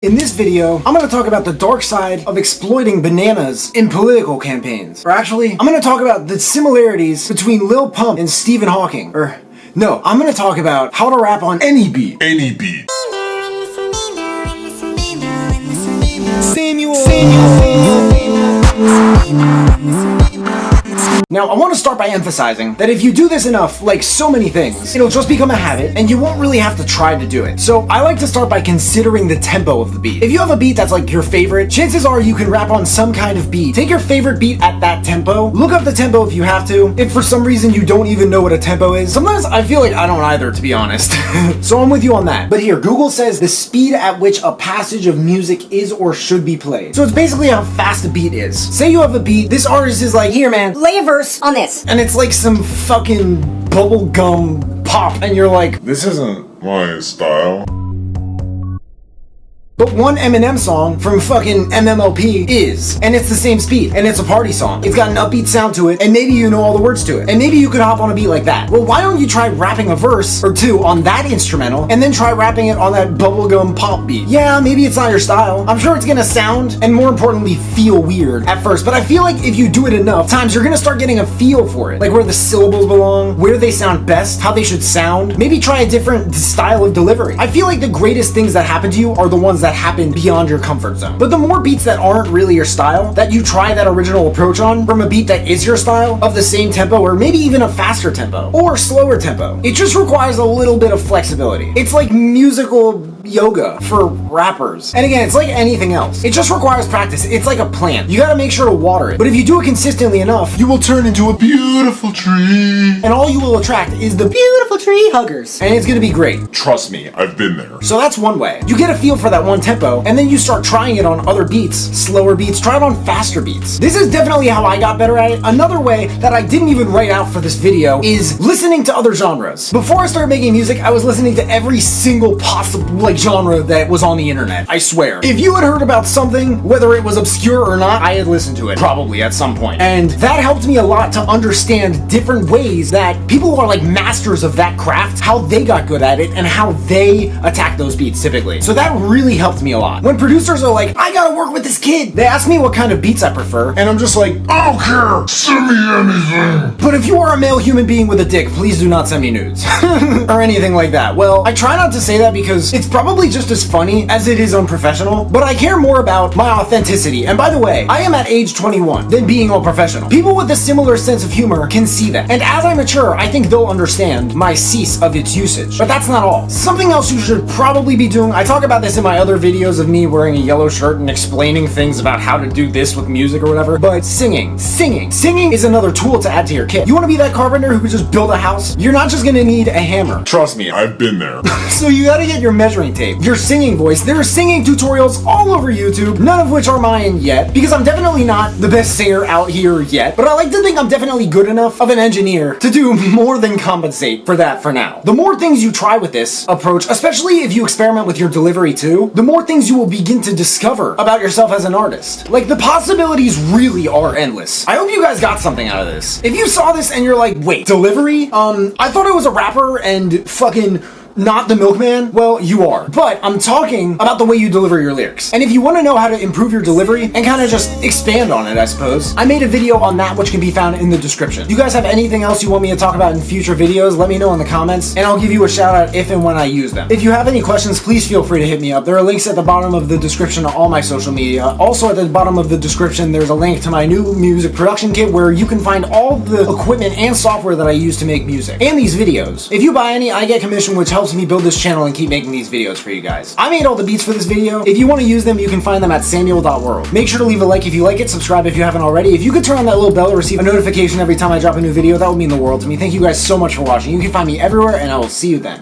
In this video, I'm going to talk about the dark side of exploiting bananas in political campaigns. Or actually, I'm going to talk about the similarities between Lil Pump and Stephen Hawking. No, I'm going to talk about how to rap on any beat. Any beat. Now, I want to start by emphasizing that if you do this enough, like so many things, it'll just become a habit and you won't really have to try to do it. So I like to start by considering the tempo of the beat. If you have a beat that's like your favorite, chances are you can rap on some kind of beat. Take your favorite beat at that tempo, look up the tempo if you have to. If for some reason you don't even know what a tempo is, sometimes I feel like I don't either, to be honest. So I'm with you on that. But here, Google says the speed at which a passage of music is or should be played. So it's basically how fast a beat is. Say you have a beat, this artist is like, here man, lay a verse on this. and it's like some fucking bubblegum pop, and you're like, This isn't my style. but one Eminem song from fucking MMLP is, and it's the same speed, and it's a party song. It's got an upbeat sound to it, and maybe you know all the words to it, and maybe you could hop on a beat like that. Well, why don't you try rapping a verse or two on that instrumental, and then try rapping it on that bubblegum pop beat? Yeah, maybe it's not your style. I'm sure it's gonna sound, and more importantly, feel weird at first, but I feel like if you do it enough times, you're gonna start getting a feel for it. Like where the syllables belong, where they sound best, how they should sound. Maybe try a different style of delivery. I feel like the greatest things that happen to you are the ones that happen beyond your comfort zone. But the more beats that aren't really your style, that you try that original approach on from a beat that is your style, of the same tempo, or maybe even a faster tempo, or slower tempo, it just requires a little bit of flexibility. It's like musical yoga for rappers. And again, it's like anything else. It just requires practice. It's like a plant. You gotta make sure to water it. But if you do it consistently enough, You will turn into a beautiful tree. and all you will attract is the beautiful tree huggers. And it's gonna be great. Trust me, I've been there. So that's one way. You get a feel for that one tempo, and then you start trying it on other beats, slower beats, try it on faster beats. This is definitely how I got better at it. Another way that I didn't even write out for this video is listening to other genres. Before I started making music, I was listening to every single possible genre that was on the internet, I swear. If you had heard about something, whether it was obscure or not, I had listened to it, probably at some point. And that helped me a lot to understand different ways that people who are like masters of that craft, how they got good at it, and how they attack those beats typically. So that really helped me a lot. When producers are like, I gotta work with this kid, they ask me what kind of beats I prefer, and I'm just like, I don't care. Send me anything. but if you are a male human being with a dick, please do not send me nudes. Or anything like that. Well, I try not to say that because it's probably just as funny as it is unprofessional, but I care more about my authenticity. And by the way, I am at age 21 than being all professional. People with a similar sense of humor can see that. And as I mature, I think they'll understand my cease of its usage. But that's not all. Something else you should probably be doing, I talk about this in my other videos of me wearing a yellow shirt and explaining things about how to do this with music or whatever, but singing is another tool to add to your kit. You want to be that carpenter who could just build a house? You're not just gonna need a hammer. Trust me, I've been there. So you gotta get your measuring tape, your singing voice. There are singing tutorials all over YouTube, none of which are mine yet, because I'm definitely not the best singer out here yet, but I like to think I'm definitely good enough of an engineer to do more than compensate for that for now. The more things you try with this approach, especially if you experiment with your delivery too, the more things you will begin to discover about yourself as an artist. Like, the possibilities really are endless. I hope you guys got something out of this. If you saw this and you're like, wait, delivery? I thought I was a rapper and fucking not the milkman. Well, you are. But I'm talking about the way you deliver your lyrics. And if you want to know how to improve your delivery and kind of just expand on it, I suppose, I made a video on that which can be found in the description. You guys have anything else you want me to talk about in future videos, let me know in the comments, and I'll give you a shout out if and when I use them. If you have any questions, please feel free to hit me up. There are links at the bottom of the description to all my social media. Also at the bottom of the description, there's a link to my new music production kit where you can find all the equipment and software that I use to make music, and these videos. If you buy any, I get commission, which helps me build this channel and keep making these videos for you guys. I made all the beats for this video. If you want to use them, you can find them at samuel.world. Make sure to leave a like if you like it, subscribe if you haven't already. If you could turn on that little bell to receive a notification every time I drop a new video, that would mean the world to me. Thank you guys so much for watching. You can find me everywhere, and I will see you then.